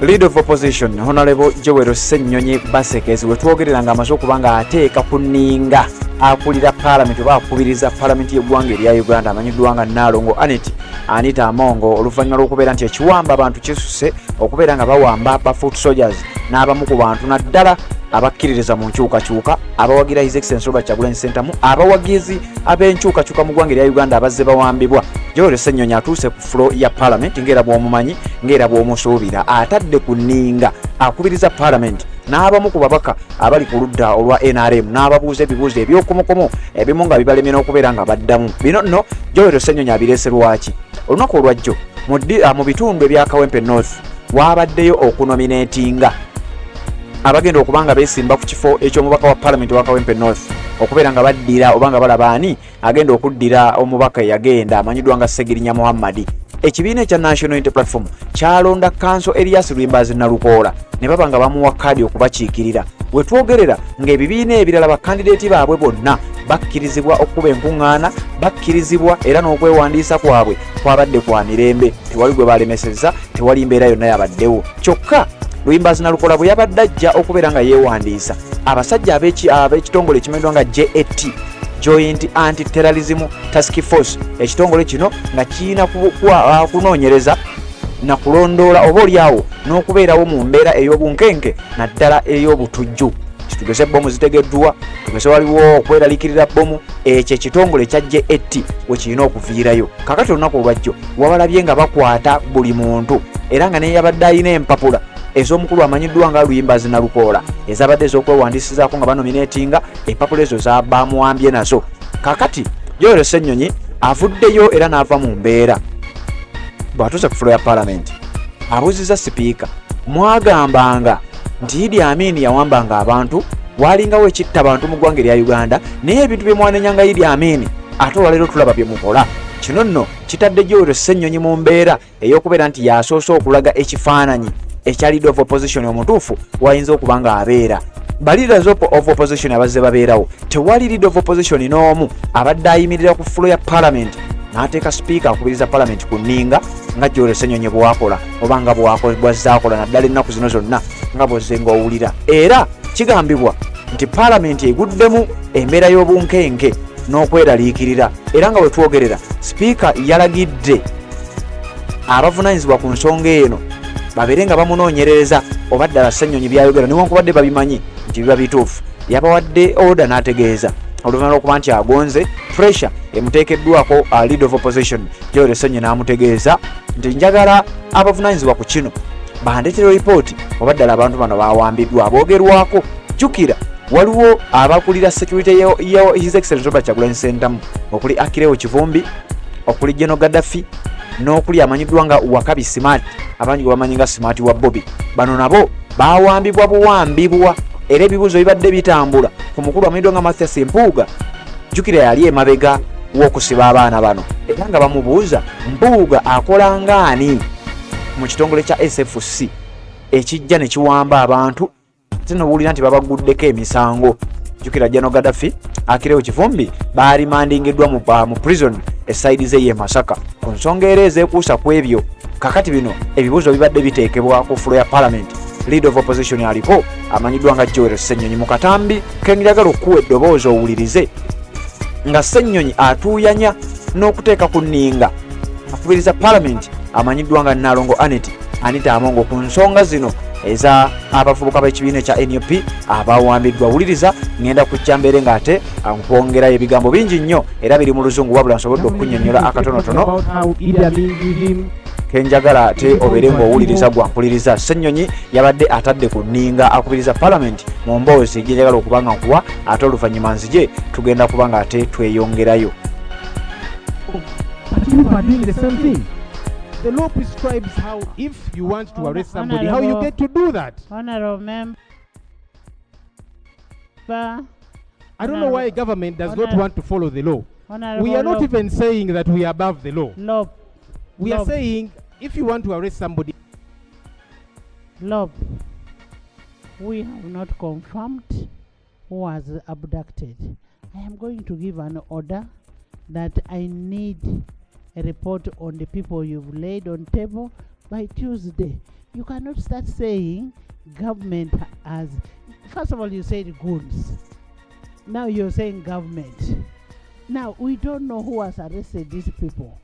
Leader of Opposition Honorable Joel Ssenyonyi Basekezi wetwogerera nga amaze okuba nga ateeka ku nninga akulira Parliament oba akubiriza Parliament y'eggwanga erya Uganda amanyiddwa nga Nnaalongo Anita Among oluvannyuma lw'okubeera nti ekiwamba abantu kisuse okubeera nga bawamba ba foot soldiers n'abamu ku bantu naddala abakkiririza mu nkyukakyuka abawagira His Excellency Robert Kyagulanyi Ssentamu abawagizi ab'enkyukakyuka mu ggwanga erya Uganda abazze bawambibwa. Joel Ssenyonyi atuuse ku floor ya Parliament ng'era bw'omumanyi ng'era bw'omusuubira atadde ku nninga akubiriza Parliament n'abamu ku babaka abali ku ludda olwa NRM n'ababuuza ebibuuzo eby'okumukumu ebimu nga bibalemye n'okubeera nga baddamu. Bino nno Joel Ssenyonyi abireese Lwaki. Olunaku olwajjo mu bitundu ebya Kawempe North waabaddeyo okunominatinga abagenda okubanga beesimba ku kifo eky'omubaka wa Parliament wa Kawempe North okubeera nga baddira oba nga balaba ani agenda okuddira omubaka eyagenda amanyiddwa nga Segirinya Muhammad. Ekibiina ekya National Unity Platform kyalonda Council Elias Lwimbazi Nalukoola ne baba nga bamuwa kaadi okubakiikirira. Wetwogerera ng'ebibiina ebirala bakandideeti baabwe bonna bakkirizibwa okuba enkuŋŋaana, bakkirizibwa era n'okwewandiisa kwabwe kwabadde kwa mirembe, tewali gwe balemesezza, tewali mbeera yonna yabaddewo. Kyokka Lwimbazi Nalukoola bwe yabadde ajja okubeera nga yeewandiisa, abasajja ab'ekitongole ekimanyiddwa nga JAT Joint Anti-Terrorism Task Force, ekitongole kino nga kirina kunoonyereza na kulondoola oba oliawo n'okubeerawo mu mbeera ey'obunkenke naddala ey'obutujju. Tugeze bbomu zitegeddwa, tugeze waliwo okweraliikirira bbomu, ekyo ekitongole ekya JAT we kirina okuviirayo. Kakati olunaku olwajjo wabalabye nga bakwata buli muntu era nga neyabadde ayina empapula ez'omukulu amanyiddwa nga Lwimbazi Nalukoola ezabadde ez'okwewandiisizaako nga banominatinga, empapula ezo bamuwambye nazo. Kakati Joel Ssenyonyi avuddeyo era n'ava mu mbeera. Bw'atuuse ku fulo ya Parliament abuuziza sipiika, mwagambanga nti Idi Amin yawambanga abantu, walingawo ekitta abantu mu ggwanga erya Uganda, naye ebintu bye mwanenyanga Idi Amin ate olwaleero tulaba bye mukola. Kino nno kitadde Joel Ssenyonyi mu mbeera ey'okubeera nti yasoose okulaga ekifaananyi ekya Leader of Opposition omutuufu wayinza okuba nga abeera. Ba Leaders of Opposition abazze babeerawo, tewali Leader of Opposition n'omu abadde ayimirira ku fulo ya Parliament n'ateeka sipiika akubiriza Parliament ku nninga nga Joel Ssenyonyi bw'akola oba nga bw'azzaakola naddala ennaku zino zonna nga bw'ozze ng'owulira. Era kigambibwa nti Parliament eguddemu embeera y'obunkenke n'okweraliikirira, era nga bwe twogerera sipiika yalagidde abavunaanyizibwa ku nsonga eno babeere nga bamunoonyereza oba ddala Ssenyonyi byayogera newankubadde babimanyi nti biba bituufu. Yabawadde order n'ategeeza oluvannyuma lw'okuba nti agonze pressure emuteekeddwako Leader of Opposition Joel Ssenyonyi n'amutegeeza nti njagala abavunaanyizibwa ku kino bandeetera ripooti oba ddala abantu bano bawambiddwa aboogerwako. Jjukira waliwo abakulira security ya His Excellency Robert Kyagulanyi Ssentamu, okuli Akirewo Kivumbi, okuli General Gaddafi n'okuli amanyiddwa nga Wakabi Smart, abangi gwe bamanyi nga Smart wa Bobby. Bano nabo bawambibwa buwambibwa era ebibuuzo bibadde bitambula ku mukulu amanyiddwa nga Mathias Mpuuga. Jjukira yali emabega w'okusiba abaana bano era nga bamubuuza Mpuuga akola ngaani mu kitongole kya SFC ekijja ne kiwamba abantu ate n'owulira nti babaguddeko emisango. Jjukira General Gaddafi, Akirewo Kivumbi baarimandingiddwa mu prison esayidi ze ye Masaka ku nsonga era ezeekuusa ku ebyo. Kakati bino ebibuuzo bibadde biteekebwa ku fulo ya Parliament. Leader of Opposition aliko amanyiddwa nga Joel Ssenyonyi mu katambi kenjagala okuwa eddoboozi owulirize nga Ssenyonyi atuuyanya n'okuteeka ku nninga akubiriza Parliament amanyiddwa nga Nnaalongo Anita Among ku nsonga zino eza abavubuka b'ekibiina ekya NUP abawambiddwa. Wuliriza ngenda kujja mbeere ng'ate nkwongerayo ebigambo bingi nnyo era biri mu Luzungu wabula nsobodde okunnyonnyola akatonotono kenjagala ate obeere ng'owuliriza gwampuliriza. Ssenyonyi yabadde atadde ku nninga akubiriza Parliament mu mboozi gyenjagala okuba nga nkuwa, ate oluvannyuma nzije tugenda kuba nga ate tweyongerayo. The law prescribes how, if you want to arrest somebody, how you get to do that. Honorable member. I don't know why government does not want to follow the law. We are not even saying that we are above the law. We are saying if you want to arrest somebody. We have not confirmed who was abducted. I am going to give an order that I need a report on the people you've laid on table by Tuesday. You cannot start saying government has, first of all you said goons. Now you're saying government. Now we don't know who has arrested these people.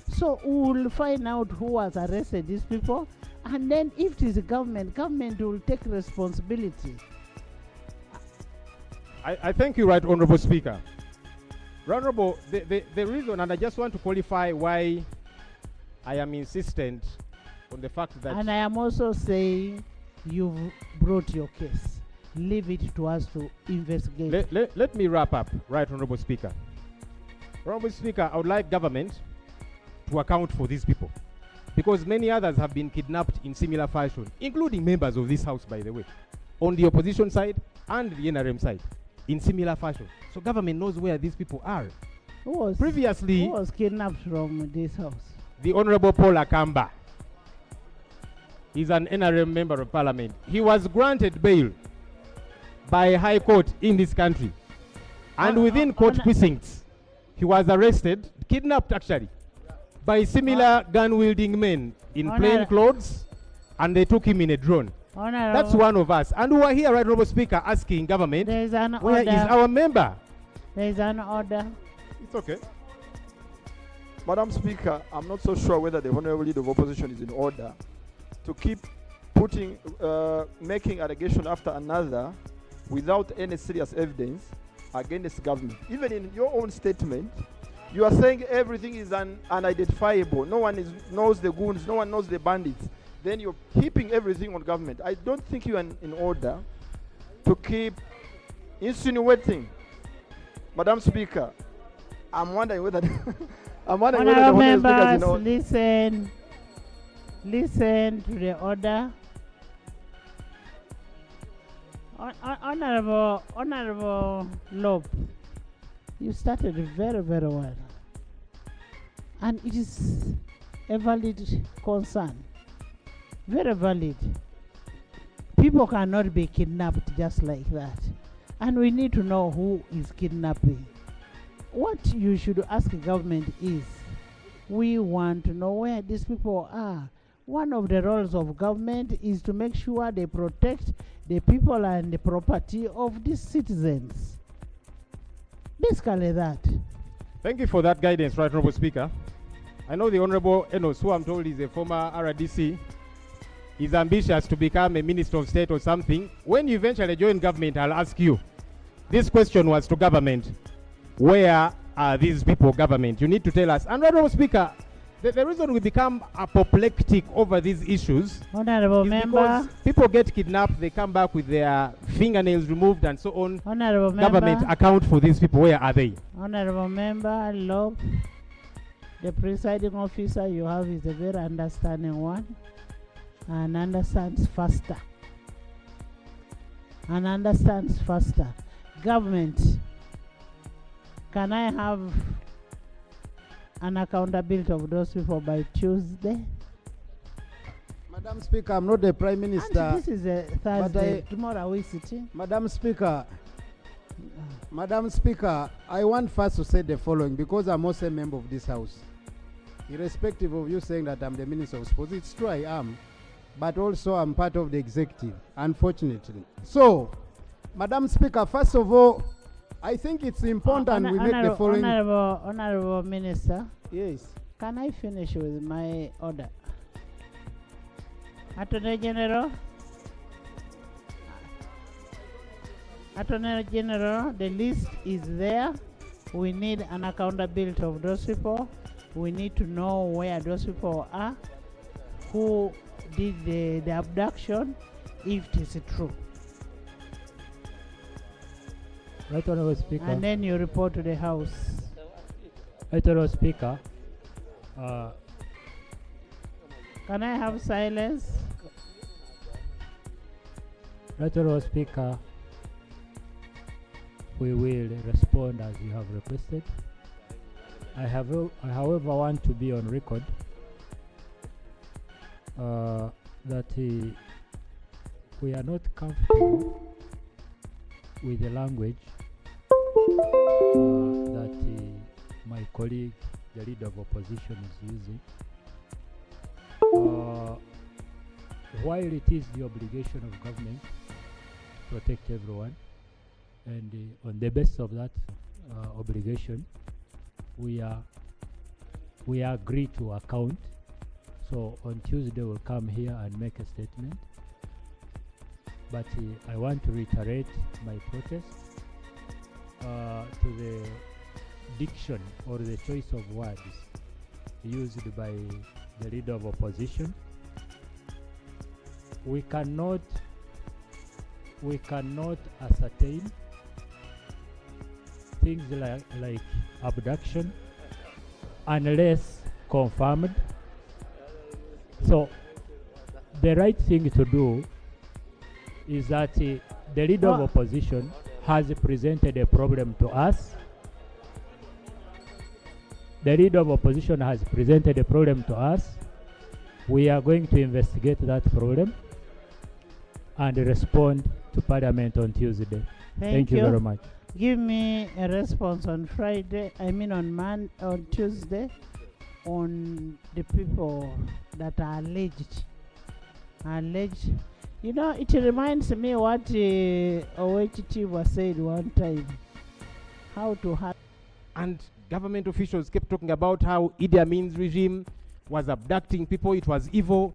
So we'll find out who has arrested these people, and then if it is government will take responsibility. I thank you, Right Honorable Speaker. Honorable, the reason, and I just want to qualify why I am insistent on the fact that... And I am also saying you've brought your case. Leave it to us to investigate. Let me wrap up, Right Honorable Speaker. Honorable Speaker, I would like government to account for these people, because many others have been kidnapped in similar fashion, including members of this House, by the way, on the opposition side and the NRM side, in similar fashion. So government knows where these people are. Who was kidnapped from this House? The Honorable Paul Akamba. He's an NRM member of Parliament. He was granted bail by a high court in this country. And within court precincts, he was arrested, kidnapped actually, by similar gun-wielding men in plain clothes, and they took him in a drone. That's one of us. And we are here, Right Honorable Speaker, asking government, where is our member? There is an order. It's okay. Madam Speaker, I'm not so sure whether the Honorable Leader of Opposition is in order to keep making allegation after another without any serious evidence against government. Even in your own statement, you are saying everything is unidentifiable. No one knows the goons, no one knows the bandits. Then you're keeping everything on government. I don't think you are in order to keep insinuating. Madam Speaker, I'm wondering whether Honorable members, listen to the order. Honorable Lope, you started very, very well. And it is a valid concern. Very valid. People cannot be kidnapped just like that. And we need to know who is kidnapping. What you should ask the government is, we want to know where these people are. One of the roles of government is to make sure they protect the people and the property of these citizens. Basically that. Thank you for that guidance, Right Honorable Speaker. I know the Honorable Enos, who I'm told is a former RDC, is ambitious to become a Minister of State or something. When you eventually join government, I'll ask you. This question was to government. Where are these people, government? You need to tell us. And Honorable Speaker, the reason we become apoplectic over these issues Honorable is member, because people get kidnapped, they come back with their fingernails removed and so on. Honorable Government member, account for these people. Where are they? Honorable member, Love, the presiding officer you have is a very understanding one and understands faster. Government, can I have an accountability of those people by Tuesday? Madam Speaker, I'm not the Prime Minister. And this is a Thursday. Tomorrow are we sitting? Madam Speaker, I want first to say the following, because I'm also a member of this House. Irrespective of you saying that I'm the Minister of Sports, it's true I am, but also I'm part of the executive, unfortunately. So, Madam Speaker, first of all, I think it's important we make the following... Honorable Minister. Yes. Can I finish with my order? Attorney General, the list is there. We need an accountability of those people. We need to know where those people are, who did the abduction, if it is true. Right Honorable Speaker. And then you report to the House. Right Honorable Speaker. Can I have silence? Right Honorable Speaker. We will respond as you have requested. I however want to be on record that we are not comfortable with the language that my colleague, the leader of opposition, is using. while it is the obligation of government to protect everyone, and on the basis of that obligation, we agree to account. So on Tuesday we'll come here and make a statement. But I want to reiterate my protest to the diction or the choice of words used by the leader of opposition. We cannot ascertain things like abduction unless confirmed. So the right thing to do is that the leader of opposition has presented a problem to us. The leader of opposition has presented a problem to us. We are going to investigate that problem and respond to Parliament on Tuesday. Thank you very much. Give me a response on Friday, on Tuesday, on the people that are alleged. You know, it reminds me what OHT was said one time. How to have. And government officials kept talking about how Idi Amin's regime was abducting people, it was evil.